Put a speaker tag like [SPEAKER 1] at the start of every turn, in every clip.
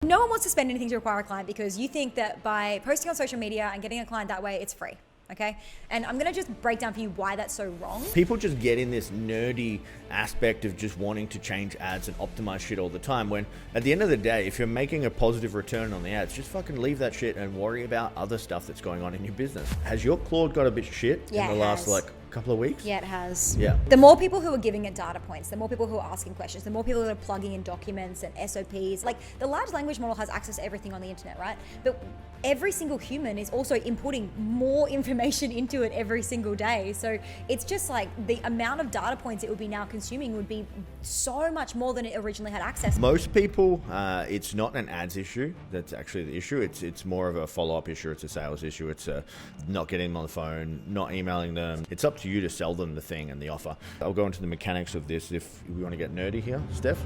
[SPEAKER 1] No one wants to spend anything to acquire a client because you think that by posting on social media and getting a client that way, it's free. Okay. And I'm going to just break down for you why that's so wrong.
[SPEAKER 2] People just get in this nerdy aspect of just wanting to change ads and optimize shit all the time, when at the end of the day, if you're making a positive return on the ads, just fucking leave that shit and worry about other stuff that's going on in your business. Has your Claude got a bit shit in the last couple of weeks?
[SPEAKER 1] Yeah, it has.
[SPEAKER 2] Yeah.
[SPEAKER 1] The more people who are giving it data points, the more people who are asking questions, the more people that are plugging in documents and SOPs. Like, the large language model has access to everything on the internet, right? But every single human is also inputting more information into it every single day. So it's just like the amount of data points it would be now consuming would be so much more than it originally had access to.
[SPEAKER 2] Most people, it's not an ads issue that's actually the issue. It's more of a follow-up issue. It's a sales issue. It's not getting them on the phone, not emailing them. It's up to you to sell them the thing and the offer. I'll go into the mechanics of this if we want to get nerdy here. Steph?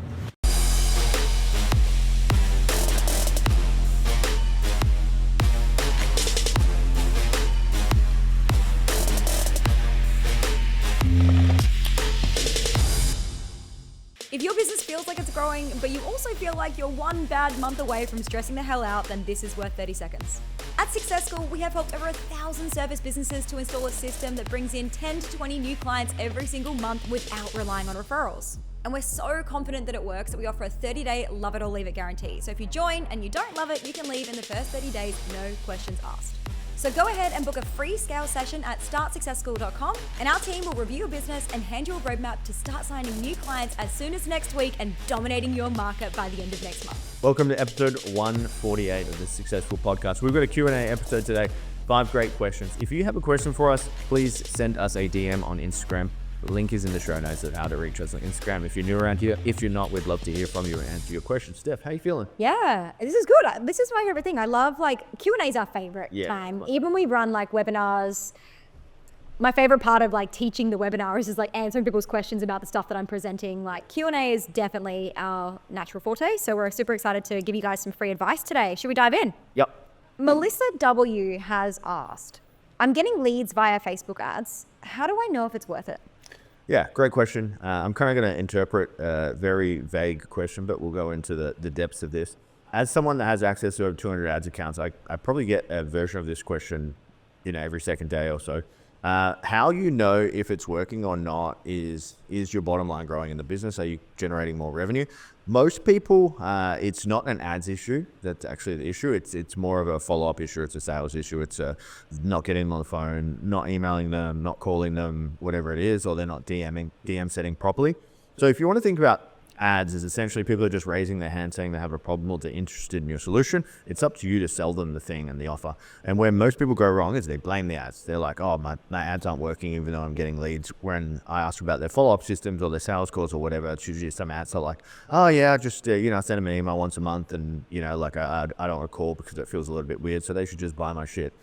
[SPEAKER 1] If your business feels like it's growing, but you also feel like you're one bad month away from stressing the hell out, then this is worth 30 seconds. At Success School, we have helped over 1,000 service businesses to install a system that brings in 10 to 20 new clients every single month without relying on referrals. And we're so confident that it works that we offer a 30-day love it or leave it guarantee. So if you join and you don't love it, you can leave in the first 30 days, no questions asked. So go ahead and book a free scale session at startsuccessschool.com, and our team will review your business and hand you a roadmap to start signing new clients as soon as next week and dominating your market by the end of next month.
[SPEAKER 2] Welcome to episode 148 of the Successful Podcast. We've got a Q&A episode today. 5 great questions. If you have a question for us, please send us a DM on Instagram. The link is in the show notes of how to reach us on Instagram if you're new around here. If you're not, we'd love to hear from you and answer your questions. Steph, how you feeling?
[SPEAKER 1] Yeah, this is good. This is my favorite thing. I love, like, Q&A is our favorite time. Even when we run like webinars, my favorite part of like teaching the webinar is like answering people's questions about the stuff that I'm presenting. Like, Q&A is definitely our natural forte. So we're super excited to give you guys some free advice today. Should we dive in?
[SPEAKER 2] Yep.
[SPEAKER 1] Melissa W has asked, I'm getting leads via Facebook ads. How do I know if it's worth it?
[SPEAKER 2] Yeah, great question. I'm kind of going to interpret a very vague question, but we'll go into the depths of this. As someone that has access to over 200 ads accounts, I probably get a version of this question, every second day or so. How you know if it's working or not is your bottom line growing in the business? Are you generating more revenue? Most people, it's not an ads issue. That's actually the issue. It's more of a follow-up issue. It's a sales issue. It's not getting them on the phone, not emailing them, not calling them, whatever it is, or they're not DM setting properly. So if you want to think about ads, is essentially people are just raising their hand saying they have a problem or they're interested in your solution. It's up to you to sell them the thing and the offer. And where most people go wrong is they blame the ads. They're like, oh, my ads aren't working even though I'm getting leads. When I ask about their follow-up systems or their sales calls or whatever, it's usually some ads are like, oh yeah, just I send them an email once a month and I don't want to call because it feels a little bit weird, so they should just buy my shit.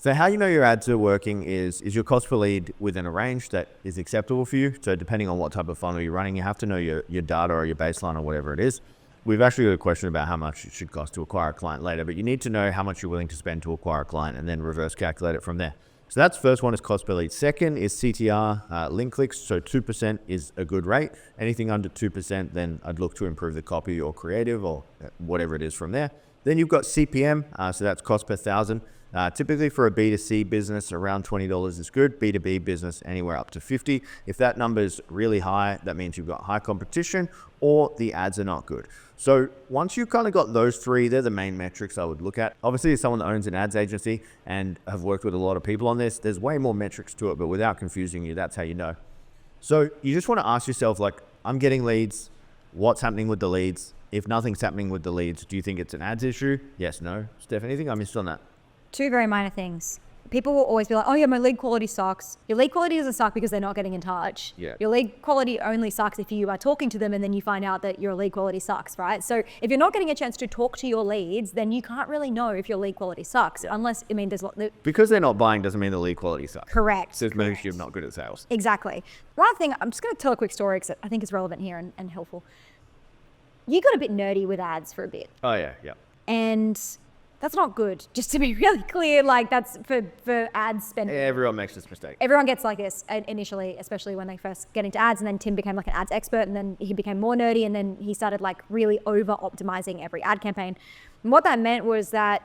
[SPEAKER 2] So how you know your ads are working is your cost per lead within a range that is acceptable for you. So depending on what type of funnel you're running, you have to know your data or your baseline or whatever it is. We've actually got a question about how much it should cost to acquire a client later, but you need to know how much you're willing to spend to acquire a client and then reverse calculate it from there. So that's first one is cost per lead. Second is CTR, link clicks. So 2% is a good rate. Anything under 2%, then I'd look to improve the copy or creative or whatever it is from there. Then you've got CPM, so that's cost per thousand. Typically for a B2C business, around $20 is good. B2B business, anywhere up to 50. If that number is really high, that means you've got high competition or the ads are not good. So once you've kind of got those 3, they're the main metrics I would look at. Obviously, as someone that owns an ads agency and have worked with a lot of people on this, there's way more metrics to it, but without confusing you, that's how you know. So you just want to ask yourself, like, I'm getting leads. What's happening with the leads? If nothing's happening with the leads, do you think it's an ads issue? Yes, no. Steph, anything I missed on that?
[SPEAKER 1] 2 very minor things. People will always be like, oh yeah, my lead quality sucks. Your lead quality doesn't suck because they're not getting in touch.
[SPEAKER 2] Yeah.
[SPEAKER 1] Your lead quality only sucks if you are talking to them and then you find out that your lead quality sucks, right? So if you're not getting a chance to talk to your leads, then you can't really know if your lead quality sucks. Unless, there's...
[SPEAKER 2] Because they're not buying doesn't mean the lead quality sucks.
[SPEAKER 1] Correct.
[SPEAKER 2] So it means you're not good at sales.
[SPEAKER 1] Exactly. One thing, I'm just going to tell a quick story because I think it's relevant here and helpful. You got a bit nerdy with ads for a bit.
[SPEAKER 2] Oh yeah.
[SPEAKER 1] And that's not good. Just to be really clear, like that's for ad spending.
[SPEAKER 2] Everyone makes this mistake.
[SPEAKER 1] Everyone gets like this initially, especially when they first get into ads, and then Tim became like an ads expert, and then he became more nerdy, and then he started like really over optimizing every ad campaign. And what that meant was that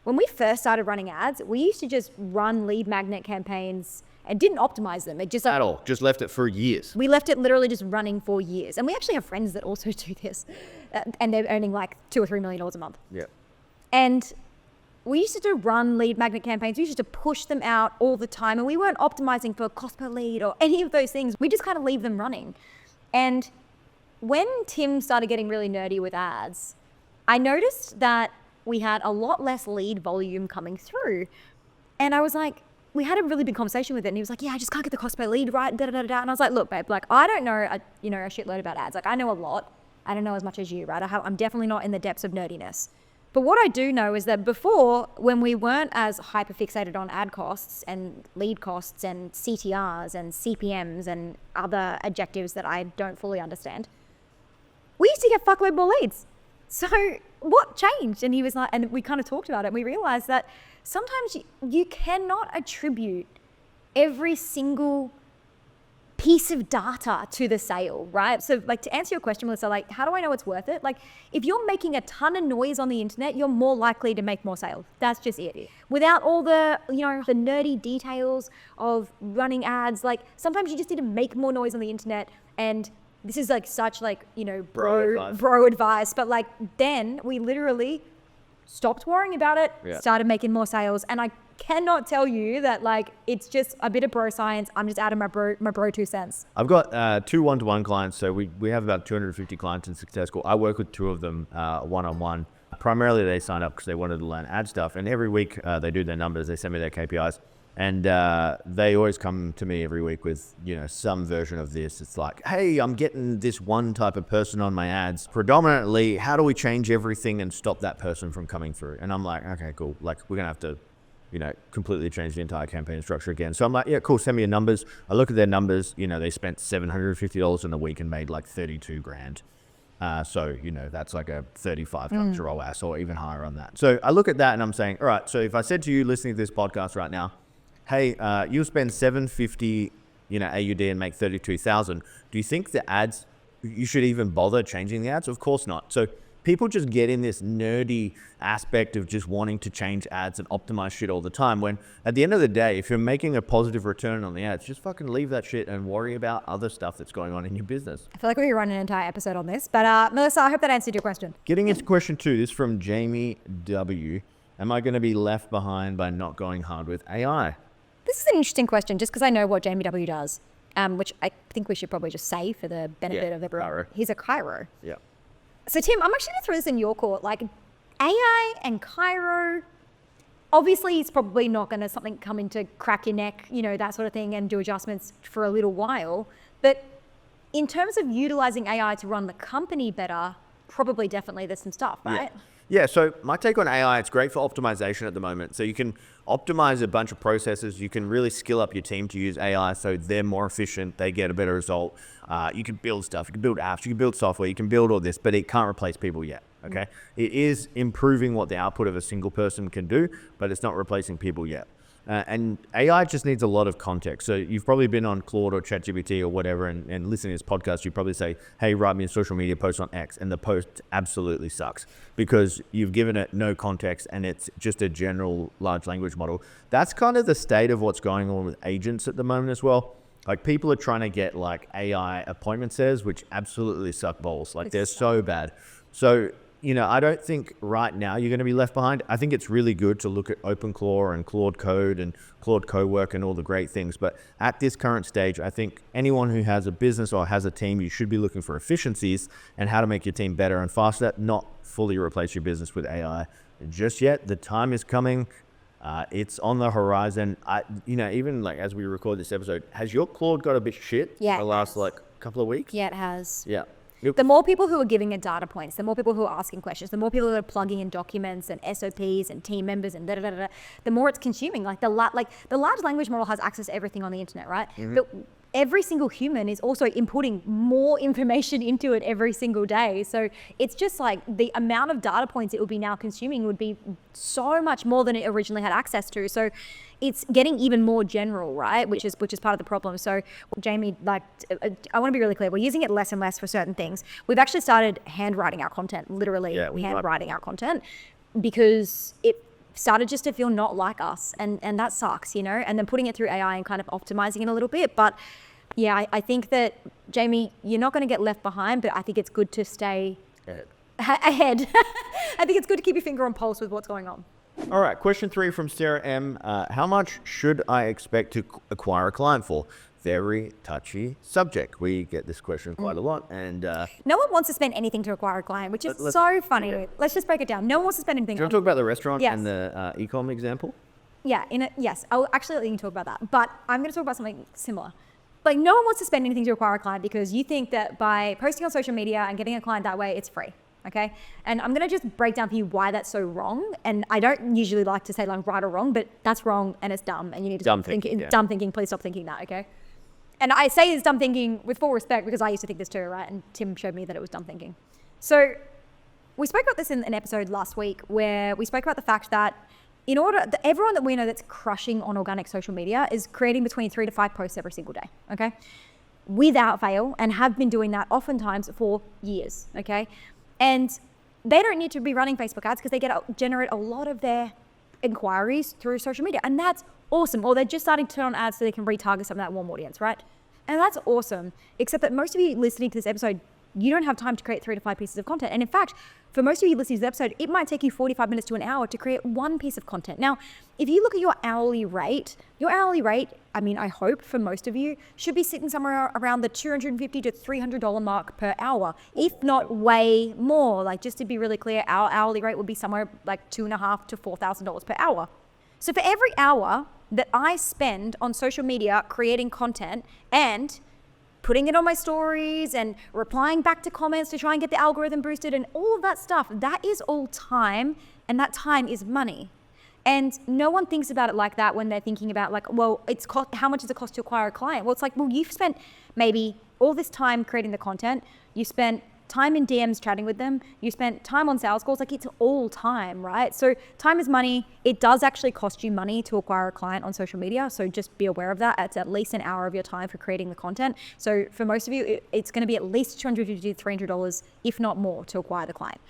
[SPEAKER 1] when we first started running ads, we used to just run lead magnet campaigns and didn't optimize them. It just
[SPEAKER 2] At all. Just left it for years.
[SPEAKER 1] we left it literally just running for years. And we actually have friends that also do this, and they're earning like $2 or $3 million a month.
[SPEAKER 2] Yeah.
[SPEAKER 1] And we used to run lead magnet campaigns. We used to push them out all the time, and we weren't optimizing for cost per lead or any of those things. We just kind of leave them running. And when Tim started getting really nerdy with ads, I noticed that we had a lot less lead volume coming through. And I was like, we had a really big conversation with it, and he was like, yeah, I just can't get the cost per lead right, da da da da. And I was like, look, babe, like, I don't know, a shitload about ads. Like, I know a lot. I don't know as much as you, right? I'm definitely not in the depths of nerdiness. But what I do know is that before, when we weren't as hyper fixated on ad costs and lead costs and CTRs and CPMs and other adjectives that I don't fully understand, we used to get fuckload more leads. So what changed? And he was like, and we kind of talked about it, and we realized that sometimes you cannot attribute every single piece of data to the sale, right? So like, to answer your question, Melissa, like, how do I know it's worth it? Like, if you're making a ton of noise on the internet, you're more likely to make more sales. That's just it. Without all the, the nerdy details of running ads, like, sometimes you just need to make more noise on the internet. And this is like such like, bro advice. But like, then we literally stopped worrying about it, started making more sales. And I cannot tell you that like, it's just a bit of bro science. I'm just out of my bro 2 cents.
[SPEAKER 2] I've got 2 one-to-one clients. So we have about 250 clients in Success School. I work with 2 of them one-on-one. Primarily they signed up because they wanted to learn ad stuff. And every week they do their numbers. They send me their KPIs. And they always come to me every week with, some version of this. It's like, hey, I'm getting this one type of person on my ads. Predominantly, how do we change everything and stop that person from coming through? And I'm like, okay, cool. Like, we're going to have to, completely change the entire campaign structure again. So I'm like, yeah, cool. Send me your numbers. I look at their numbers. They spent $750 in the week and made like 32 grand. So, that's like a 35 ROAS or even higher on that. So I look at that and I'm saying, all right, so if I said to you listening to this podcast right now, hey, you'll spend $750, AUD and make 32,000. Do you think the ads, you should even bother changing the ads? Of course not. So people just get in this nerdy aspect of just wanting to change ads and optimize shit all the time. When at the end of the day, if you're making a positive return on the ads, just fucking leave that shit and worry about other stuff that's going on in your business.
[SPEAKER 1] I feel like we could run an entire episode on this, but Melissa, I hope that answered your question.
[SPEAKER 2] Getting into question 2, this is from Jamie W. Am I going to be left behind by not going hard with AI?
[SPEAKER 1] This is an interesting question, just because I know what Jamie W does, which I think we should probably just say for the benefit of everyone.
[SPEAKER 2] Chiro.
[SPEAKER 1] He's a chiro.
[SPEAKER 2] Yeah.
[SPEAKER 1] So Tim, I'm actually going to throw this in your court. Like, AI and chiro, obviously it's probably not going to something come in to crack your neck, that sort of thing, and do adjustments for a little while. But in terms of utilizing AI to run the company better, probably definitely there's some stuff, right?
[SPEAKER 2] Yeah, so my take on AI, it's great for optimization at the moment. So you can optimize a bunch of processes. You can really skill up your team to use AI so they're more efficient, they get a better result. You can build stuff, you can build apps, you can build software, you can build all this, but it can't replace people yet, okay? It is improving what the output of a single person can do, but it's not replacing people yet. And AI just needs a lot of context. So you've probably been on Claude or ChatGPT or whatever and listening to this podcast, you probably say, hey, write me a social media post on X. And the post absolutely sucks because you've given it no context and it's just a general large language model. That's kind of the state of what's going on with agents at the moment as well. Like people are trying to get like AI appointment setters, which absolutely suck balls. Like they're so bad. So I don't think right now you're going to be left behind. I think it's really good to look at OpenClaw and Claude Code and Claude Cowork and all the great things. But at this current stage, I think anyone who has a business or has a team, you should be looking for efficiencies and how to make your team better and faster, not fully replace your business with AI just yet. The time is coming. It's on the horizon. Even like as we record this episode, has your Claude got a bit shit
[SPEAKER 1] the
[SPEAKER 2] last like couple of weeks?
[SPEAKER 1] Yeah, it has.
[SPEAKER 2] Yeah.
[SPEAKER 1] Yep. The more people who are giving it data points, the more people who are asking questions, the more people who are plugging in documents and SOPs and team members and the more it's consuming. Like the large language model has access to everything on the internet, right? Mm-hmm. But every single human is also inputting more information into it every single day. So it's just like the amount of data points it would be now consuming would be so much more than it originally had access to. So it's getting even more general, right? Which is part of the problem. So Jamie, like, I want to be really clear. We're using it less and less for certain things. We've actually started handwriting our content, literally handwriting our content, because it started just to feel not like us, and that sucks, you know, and then putting it through AI and kind of optimizing it a little bit. But yeah, I think that, Jamie, you're not going to get left behind, but I think it's good to stay ahead. I think it's good to keep your finger on pulse with what's going on.
[SPEAKER 2] All right, question 3 from Sarah M. How much should I expect to acquire a client for? Very touchy subject. We get this question quite a lot, and
[SPEAKER 1] no one wants to spend anything to acquire a client, which is so funny. Yeah. Let's just break it down. No one wants to spend anything.
[SPEAKER 2] Do you want to talk about the restaurant and the e-com example?
[SPEAKER 1] Yeah, yes. I'll actually let you talk about that, but I'm going to talk about something similar. Like, no one wants to spend anything to acquire a client because you think that by posting on social media and getting a client that way, it's free. Okay. And I'm going to just break down for you why that's so wrong. And I don't usually like to say like right or wrong, but that's wrong and it's dumb. And you need to dumb thinking. Please stop thinking that. Okay. And I say it's dumb thinking with full respect because I used to think this too, right? And Tim showed me that it was dumb thinking. So we spoke about this in an episode last week where we spoke about the fact that everyone that we know that's crushing on organic social media is creating between 3 to 5 posts every single day. Okay. Without fail, and have been doing that oftentimes for years. Okay. And they don't need to be running Facebook ads because they generate a lot of their inquiries through social media. And that's awesome. Or they're just starting to turn on ads so they can retarget some of that warm audience, right? And that's awesome. Except that most of you listening to this episode, you don't have time to create 3 to 5 pieces of content. And in fact, for most of you listening to this episode, it might take you 45 minutes to an hour to create 1 piece of content. Now, if you look at your hourly rate, I mean, I hope for most of you, should be sitting somewhere around the $250 to $300 mark per hour, if not way more. Like, just to be really clear, our hourly rate would be somewhere like $2,500 to $4,000 per hour. So for every hour that I spend on social media creating content and putting it on my stories and replying back to comments to try and get the algorithm boosted and all of that stuff, that is all time, and that time is money. And no one thinks about it like that when they're thinking about like, well, how much does it cost to acquire a client? Well, it's like, well, you've spent maybe all this time creating the content, you spent time in DMs chatting with them, you spent time on sales calls, like it's all time, right? So time is money. It does actually cost you money to acquire a client on social media. So just be aware of that. It's at least an hour of your time for creating the content. So for most of you, it's going to be at least $250 to $300, if not more, to acquire the client.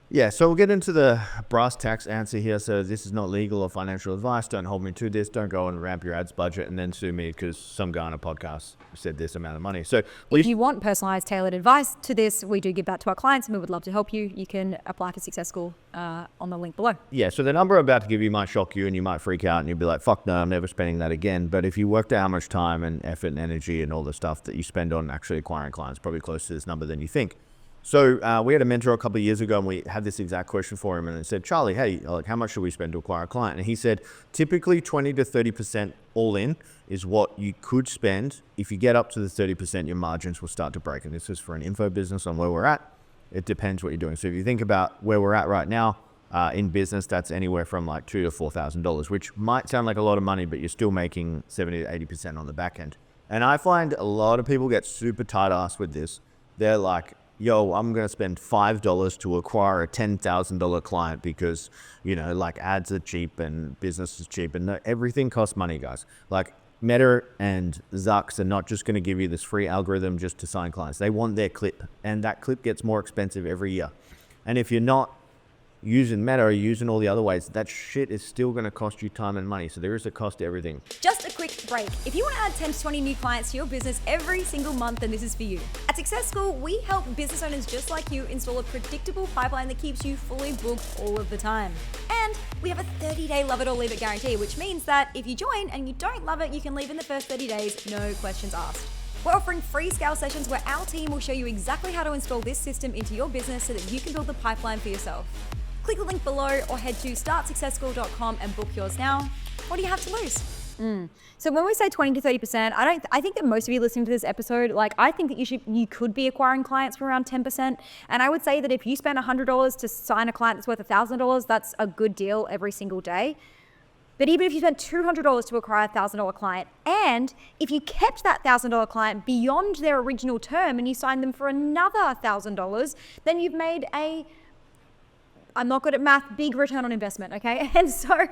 [SPEAKER 2] Yeah, so we'll get into the brass tacks answer here. So this is not legal or financial advice. Don't hold me to this. Don't go and ramp your ads budget and then sue me because some guy on a podcast said this amount of money. So
[SPEAKER 1] if you want personalized, tailored advice to this, we do give that to our clients and we would love to help you. You can apply for Success School on the link below.
[SPEAKER 2] Yeah, so the number I'm about to give you might shock you and you might freak out and you'll be like, fuck no, I'm never spending that again. But if you worked out how much time and effort and energy and all the stuff that you spend on actually acquiring clients, probably closer to this number than you think. So we had a mentor a couple of years ago and we had this exact question for him and it said, Charlie, hey, like how much should we spend to acquire a client? And he said, typically 20 to 30% all in is what you could spend. If you get up to the 30%, your margins will start to break. And this is for an info business on where we're at. It depends what you're doing. So if you think about where we're at right now in business, that's anywhere from like $2,000 to $4,000, which might sound like a lot of money, but you're still making 70 to 80% on the back end. And I find a lot of people get super tight ass with this. They're like, yo, I'm going to spend $5 to acquire a $10,000 client because, you know, like ads are cheap and business is cheap and no, everything costs money, guys. Like Meta and Zucks are not just going to give you this free algorithm just to sign clients. They want their clip and that clip gets more expensive every year. And if you're not using Meta or using all the other ways, that shit is still going to cost you time and money. So there is a cost to everything.
[SPEAKER 1] Just a quick break. If you want to add 10 to 20 new clients to your business every single month, then this is for you. At Success School, we help business owners just like you install a predictable pipeline that keeps you fully booked all of the time. And we have a 30-day love it or leave it guarantee, which means that if you join and you don't love it, you can leave in the first 30 days, no questions asked. We're offering free scale sessions where our team will show you exactly how to install this system into your business so that you can build the pipeline for yourself. Click the link below or head to startsuccesschool.com and book yours now. What do you have to lose? So when we say 20 to 30%, I think that most of you listening to this episode, like I think that you could be acquiring clients for around 10%. And I would say that if you spend $100 to sign a client that's worth $1,000, that's a good deal every single day. But even if you spent $200 to acquire a $1,000 client, and if you kept that $1,000 client beyond their original term and you signed them for another $1,000, then you've made I'm not good at math, big return on investment, okay? And so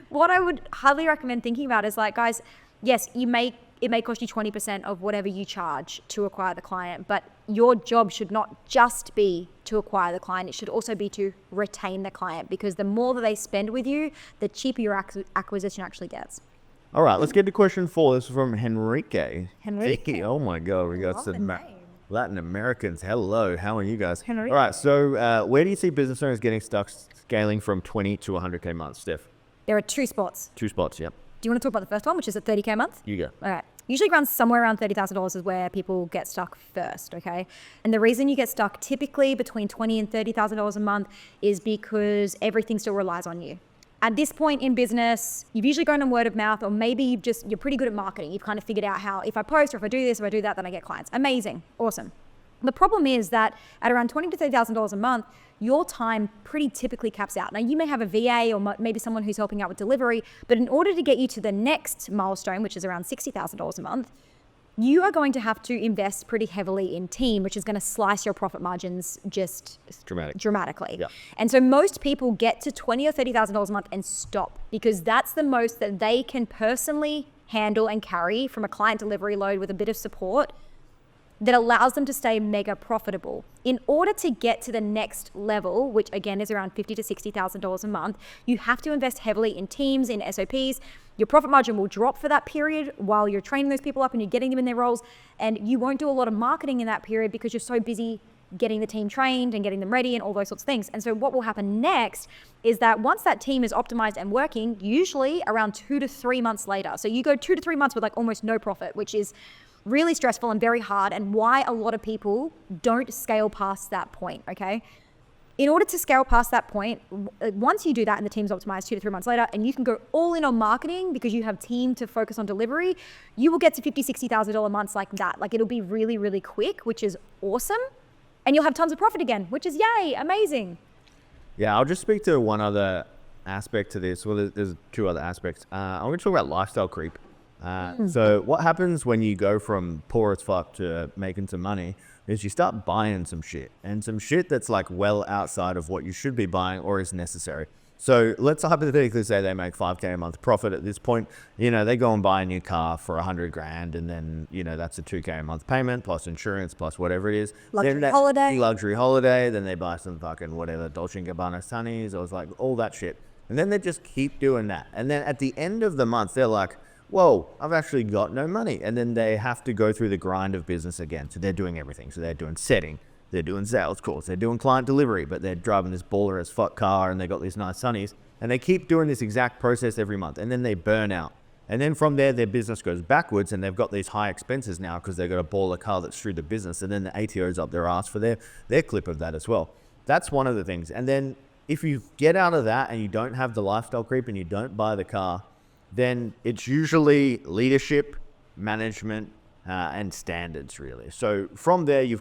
[SPEAKER 1] what I would highly recommend thinking about is like, guys, yes, it may cost you 20% of whatever you charge to acquire the client, but your job should not just be to acquire the client. It should also be to retain the client, because the more that they spend with you, the cheaper your acquisition actually gets.
[SPEAKER 2] All right, let's get to question 4. This is from Henrique.
[SPEAKER 1] Henrique.
[SPEAKER 2] Oh my God, we got
[SPEAKER 1] Love
[SPEAKER 2] some
[SPEAKER 1] the name.
[SPEAKER 2] Latin Americans. Hello, how are you guys?
[SPEAKER 1] Henrique.
[SPEAKER 2] All right, so where do you see business owners getting stuck scaling from 20 to 100K months, Steph?
[SPEAKER 1] There are 2 spots.
[SPEAKER 2] 2 spots, yep.
[SPEAKER 1] Do you want to talk about the first one, which is at 30K a month?
[SPEAKER 2] You go.
[SPEAKER 1] All right. Usually somewhere around $30,000 is where people get stuck first, okay? And the reason you get stuck typically between $20,000 and $30,000 a month is because everything still relies on you. At this point in business, you've usually gone on word of mouth, or maybe you're pretty good at marketing. You've kind of figured out how, if I post or if I do this, if I do that, then I get clients. Amazing. Awesome. The problem is that at around $20,000 to $30,000 a month, your time pretty typically caps out. Now, you may have a VA or maybe someone who's helping out with delivery, but in order to get you to the next milestone, which is around $60,000 a month, you are going to have to invest pretty heavily in team, which is going to slice your profit margins just dramatically.
[SPEAKER 2] Yeah.
[SPEAKER 1] And so most people get to $20,000 or $30,000 a month and stop, because that's the most that they can personally handle and carry from a client delivery load with a bit of support that allows them to stay mega profitable. In order to get to the next level, which again is around $50,000 to $60,000 a month, you have to invest heavily in teams, in SOPs. Your profit margin will drop for that period while you're training those people up and you're getting them in their roles. And you won't do a lot of marketing in that period because you're so busy getting the team trained and getting them ready and all those sorts of things. And so what will happen next is that once that team is optimized and working, usually around 2 to 3 months later. So you go 2 to 3 months with like almost no profit, which is really stressful and very hard, and why a lot of people don't scale past that point, okay? In order to scale past that point, once you do that and the team's optimized 2 to 3 months later, and you can go all in on marketing because you have team to focus on delivery, you will get to $50,000, $60,000 months like that. Like, it'll be really, really quick, which is awesome. And you'll have tons of profit again, which is yay, amazing.
[SPEAKER 2] Yeah, I'll just speak to one other aspect to this. Well, there's 2 other aspects. I'm going to talk about lifestyle creep. So what happens when you go from poor as fuck to making some money is you start buying some shit, and some shit that's like well outside of what you should be buying or is necessary. So let's hypothetically say they make $5K a month profit at this point. You know, they go and buy a new car for $100,000, and then, you know, that's a $2K a month payment plus insurance plus whatever it is.
[SPEAKER 1] Luxury holiday.
[SPEAKER 2] Then they buy some fucking whatever Dolce & Gabbana sunnies, or it's like all that shit. And then they just keep doing that. And then at the end of the month, they're like, whoa, I've actually got no money. And then they have to go through the grind of business again. So they're doing everything. So they're doing setting, they're doing sales calls, they're doing client delivery, but they're driving this baller as fuck car and they got these nice sunnies. And they keep doing this exact process every month. And then they burn out. And then from there, their business goes backwards, and they've got these high expenses now because they've got a baller car that's through the business. And then the ATO's up their ass for their clip of that as well. That's one of the things. And then if you get out of that and you don't have the lifestyle creep and you don't buy the car, then it's usually leadership, management, and standards, really. So from there, you're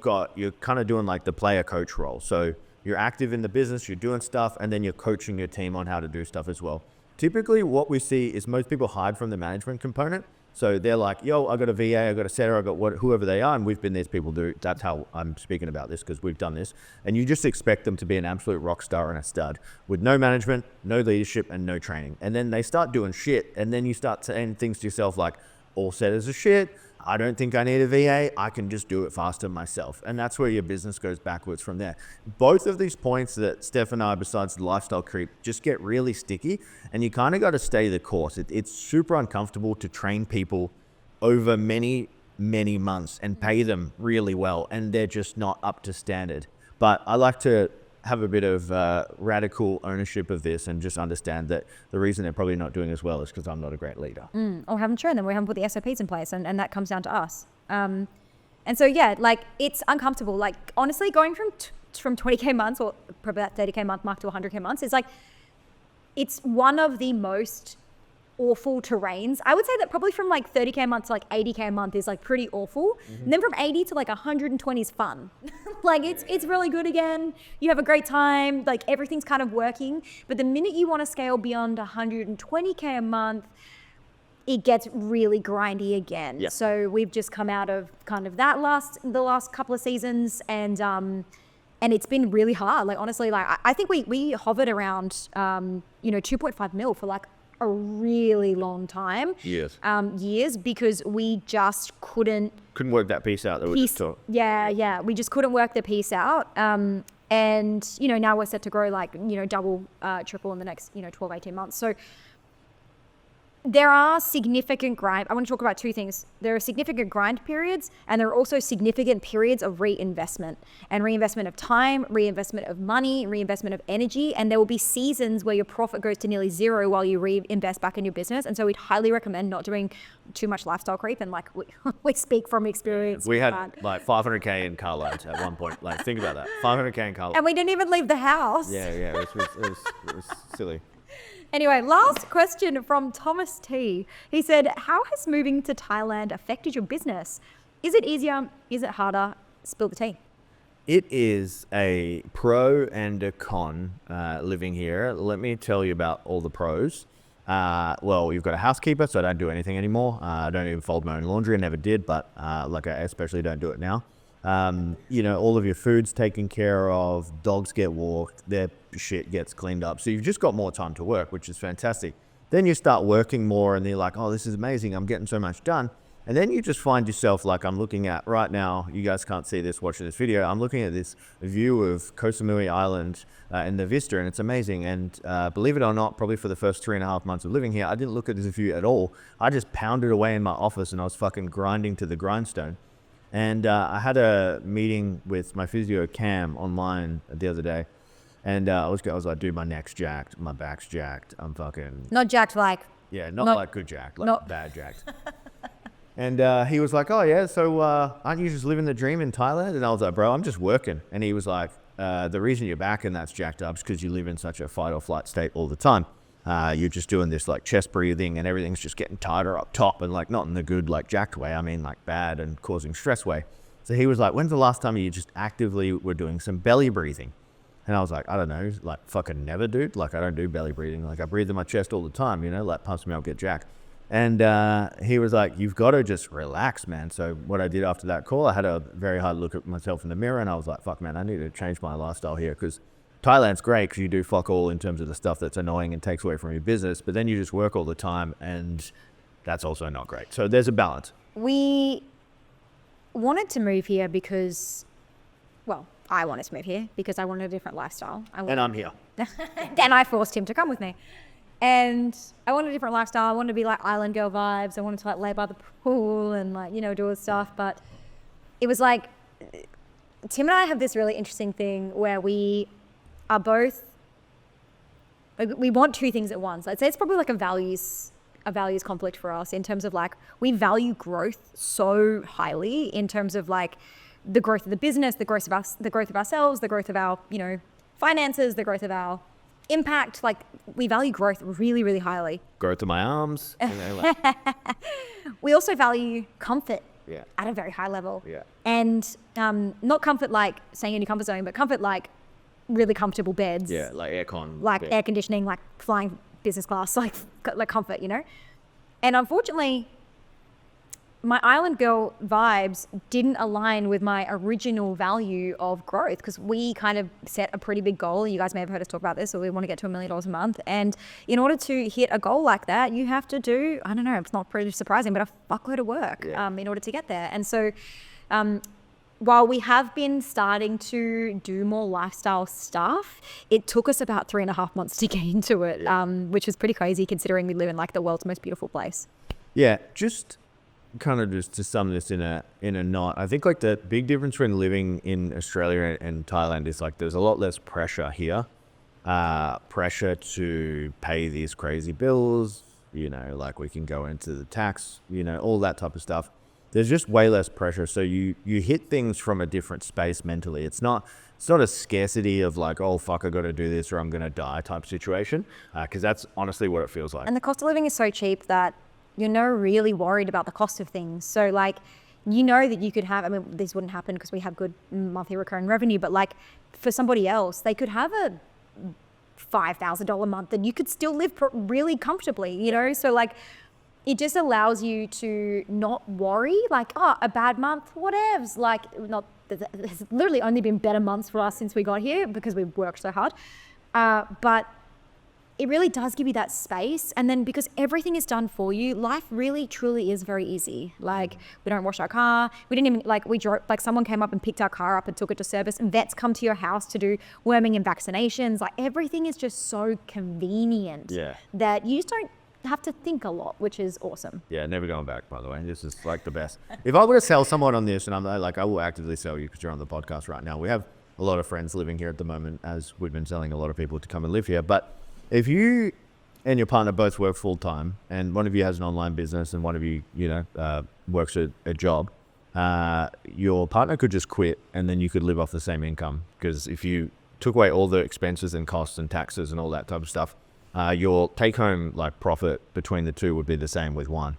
[SPEAKER 2] kind of doing like the player coach role. So you're active in the business, you're doing stuff, and then you're coaching your team on how to do stuff as well. Typically, what we see is most people hide from the management component. So they're like, yo, I got a VA, I got a setter, I got whoever they are, and we've been these people do. That's how I'm speaking about this, because we've done this. And you just expect them to be an absolute rock star and a stud with no management, no leadership, and no training. And then they start doing shit, and then you start saying things to yourself like, all setters are shit, I don't think I need a VA, I can just do it faster myself. And that's where your business goes backwards from there. Both of these points that Steph and I, besides the lifestyle creep, just get really sticky, and you kind of got to stay the course. It's super uncomfortable to train people over many, many months and pay them really well, and they're just not up to standard. But I like to have a bit of radical ownership of this and just understand that the reason they're probably not doing as well is because I'm not a great leader.
[SPEAKER 1] Or haven't trained them. We haven't put the SOPs in place, and that comes down to us. And so, yeah, like, it's uncomfortable. Like, honestly, going from 20K months, or probably that 30K month mark, to 100K months is like, it's one of the most awful terrains. I would say that probably from like 30K a month to like 80K a month is like pretty awful. And then from 80 to like 120 is fun. Like it's really good again. You have a great time. Like everything's kind of working. But the minute you want to scale beyond 120K a month, it gets really grindy again.
[SPEAKER 2] Yep.
[SPEAKER 1] So we've just come out of kind of the last couple of seasons, and it's been really hard. Like honestly, like I think we hovered around 2.5 mil for like a really long time. Years, because we just couldn't
[SPEAKER 2] work that piece out. We
[SPEAKER 1] just couldn't work the piece out. And now we're set to grow like double, triple in the next 12, 18 months. So there are significant grind. I want to talk about two things. There are significant grind periods, and there are also significant periods of reinvestment of time, reinvestment of money, reinvestment of energy. And there will be seasons where your profit goes to nearly zero while you reinvest back in your business. And so we'd highly recommend not doing too much lifestyle creep. And like we speak from experience.
[SPEAKER 2] We had like 500K in car loans at one point. Like think about that, 500K in car loans.
[SPEAKER 1] And we didn't even leave the house.
[SPEAKER 2] Yeah, it was silly.
[SPEAKER 1] Anyway, last question from Thomas T. He said, how has moving to Thailand affected your business? Is it easier? Is it harder? Spill the tea.
[SPEAKER 2] It is a pro and a con living here. Let me tell you about all the pros. Well, you've got a housekeeper, so I don't do anything anymore. I don't even fold my own laundry. I never did, but I especially don't do it now. All of your food's taken care of, dogs get walked, their shit gets cleaned up. So you've just got more time to work, which is fantastic. Then you start working more and you're like, oh, this is amazing. I'm getting so much done. And then you just find yourself like I'm looking at right now. You guys can't see this watching this video. I'm looking at this view of Koh Samui Island in the vista, and it's amazing. And believe it or not, probably for the first 3.5 months of living here, I didn't look at this view at all. I just pounded away in my office and I was fucking grinding to the grindstone. And I had a meeting with my physio Cam online the other day, and I was like, dude, my neck's jacked, my back's jacked, I'm fucking...
[SPEAKER 1] Not jacked like...
[SPEAKER 2] Yeah, not like good jacked, like bad jacked. And he was like, oh yeah, so aren't you just living the dream in Thailand? And I was like, bro, I'm just working. And he was like, the reason you're back and that's jacked up is because you live in such a fight or flight state all the time. You're just doing this like chest breathing and everything's just getting tighter up top, and like not in the good like jacked way, I mean like bad and causing stress way. So he was like, when's the last time you just actively were doing some belly breathing? And I was like, I don't know, like fucking never, dude. Like I don't do belly breathing. Like I breathe in my chest all the time, like pumps me up, get jacked. And he was like, you've got to just relax, man. So what I did after that call, I had a very hard look at myself in the mirror, and I was like, fuck man, I need to change my lifestyle here, because Thailand's great because you do fuck all in terms of the stuff that's annoying and takes away from your business, but then you just work all the time, and that's also not great. So there's a balance.
[SPEAKER 1] We wanted to move here because, well, I wanted to move here because I wanted a different lifestyle.
[SPEAKER 2] And I'm here.
[SPEAKER 1] And I forced him to come with me. And I wanted a different lifestyle. I wanted to be like island girl vibes. I wanted to like lay by the pool and like, do all this stuff. But it was like, Tim and I have this really interesting thing where we are both, like, we want two things at once. I'd say it's probably like a values conflict for us, in terms of like, we value growth so highly in terms of like the growth of the business, the growth of us, the growth of ourselves, the growth of our, finances, the growth of our impact. Like we value growth really, really highly.
[SPEAKER 2] Growth of my arms.
[SPEAKER 1] We also value comfort.
[SPEAKER 2] Yeah.
[SPEAKER 1] At a very high level.
[SPEAKER 2] Yeah.
[SPEAKER 1] And not comfort like staying in your comfort zone, but comfort like really comfortable beds.
[SPEAKER 2] Yeah, like aircon.
[SPEAKER 1] Like
[SPEAKER 2] bed.
[SPEAKER 1] air conditioning, like flying business class, like comfort, And unfortunately, my island girl vibes didn't align with my original value of growth, because we kind of set a pretty big goal. You guys may have heard us talk about this, so we want to get to $1 million a month. And in order to hit a goal like that, you have to do, I don't know, it's not pretty surprising, but a fuckload of work in order to get there. And so while we have been starting to do more lifestyle stuff, it took us about 3.5 months to get into it, which was pretty crazy considering we live in like the world's most beautiful place.
[SPEAKER 2] Yeah, just kind of just to sum this in a knot, I think like the big difference between living in Australia and Thailand is like there's a lot less pressure here. Pressure to pay these crazy bills, like we can go into the tax, all that type of stuff. There's just way less pressure. So you hit things from a different space mentally. It's not it's not a scarcity of like, oh fuck, I got to do this or I'm going to die type situation, because that's honestly what it feels like.
[SPEAKER 3] And the cost of living is so cheap that you're not really worried about the cost of things. So like, you know that you could have, I mean, this wouldn't happen because we have good monthly recurring revenue, but like for somebody else, they could have a $5,000 a month and you could still live really comfortably, you know? So like, it just allows you to not worry, like, oh, a bad month, whatevs. Like, there's literally only been better months for us since we got here because we've worked so hard. But it really does give you that space. And then because everything is done for you, life really, truly is very easy. Like, we don't wash our car. We didn't even, like, we drove, like, someone came up and picked our car up and took it to service, and vets come to your house to do worming and vaccinations. Like, everything is just so convenient that you just don't have to think a lot, which is awesome.
[SPEAKER 2] Yeah, never going back, by the way. This is like the best. If I were to sell someone on this, and I'm like, I will actively sell you because you're on the podcast right now. We have a lot of friends living here at the moment, as we've been selling a lot of people to come and live here. But if you and your partner both work full time, and one of you has an online business and one of you, works a job, your partner could just quit and then you could live off the same income. Because if you took away all the expenses and costs and taxes and all that type of stuff, your take-home like profit between the two would be the same with one.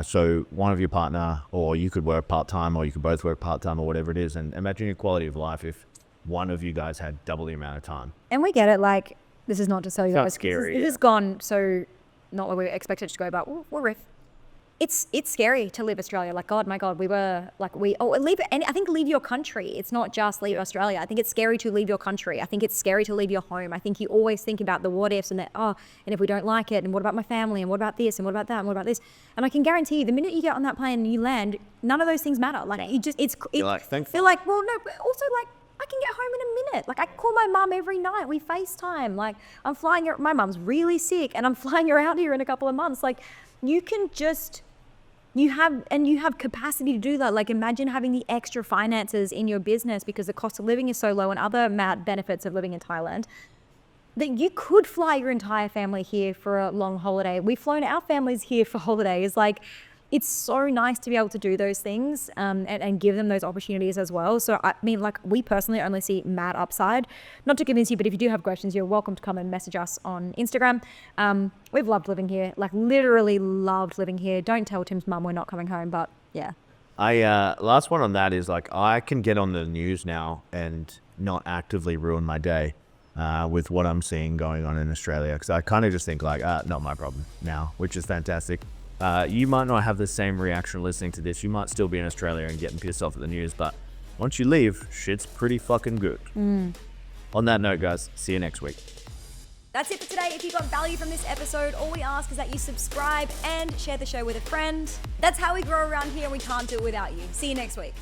[SPEAKER 2] So one of your partner, or you could work part-time, or you could both work part-time, or whatever it is. And imagine your quality of life if one of you guys had double the amount of time.
[SPEAKER 3] And we get it. Like, this is not to sell you guys.
[SPEAKER 2] It's not scary.
[SPEAKER 3] It has gone so not what we expected it to go, but we're riff. It's scary to leave Australia. Like, God, my God, we were like, leave, and I think leave your country. It's not just leave Australia. I think it's scary to leave your country. I think it's scary to leave your home. I think you always think about the what ifs and that, and if we don't like it, and what about my family, and what about this, and what about that, and what about this? And I can guarantee you, the minute you get on that plane and you land, none of those things matter. Like,
[SPEAKER 2] You're like, thankful.
[SPEAKER 3] Feel like, well, no, but also like, I can get home in a minute. Like, I call my mum every night. We FaceTime. Like, I'm flying her, my mum's really sick and I'm flying her out here in a couple of months. Like, you can just, you have capacity to do that. Like, imagine having the extra finances in your business because the cost of living is so low and other benefits of living in Thailand that you could fly your entire family here for a long holiday. We've flown our families here for holidays. Like, it's so nice to be able to do those things and give them those opportunities as well. So, I mean, like, we personally only see mad upside. Not to convince you, but if you do have questions, you're welcome to come and message us on Instagram. We've loved living here, like literally loved living here. Don't tell Tim's mum we're not coming home, but yeah.
[SPEAKER 2] Last one on that is like, I can get on the news now and not actively ruin my day with what I'm seeing going on in Australia. Because I kind of just think like, not my problem now, which is fantastic. You might not have the same reaction listening to this. You might still be in Australia and getting pissed off at the news, but once you leave, shit's pretty fucking good. On that note, guys, see you next week.
[SPEAKER 1] That's it for today. If you got value from this episode, all we ask is that you subscribe and share the show with a friend. That's how we grow around here, and we can't do it without you. See you next week.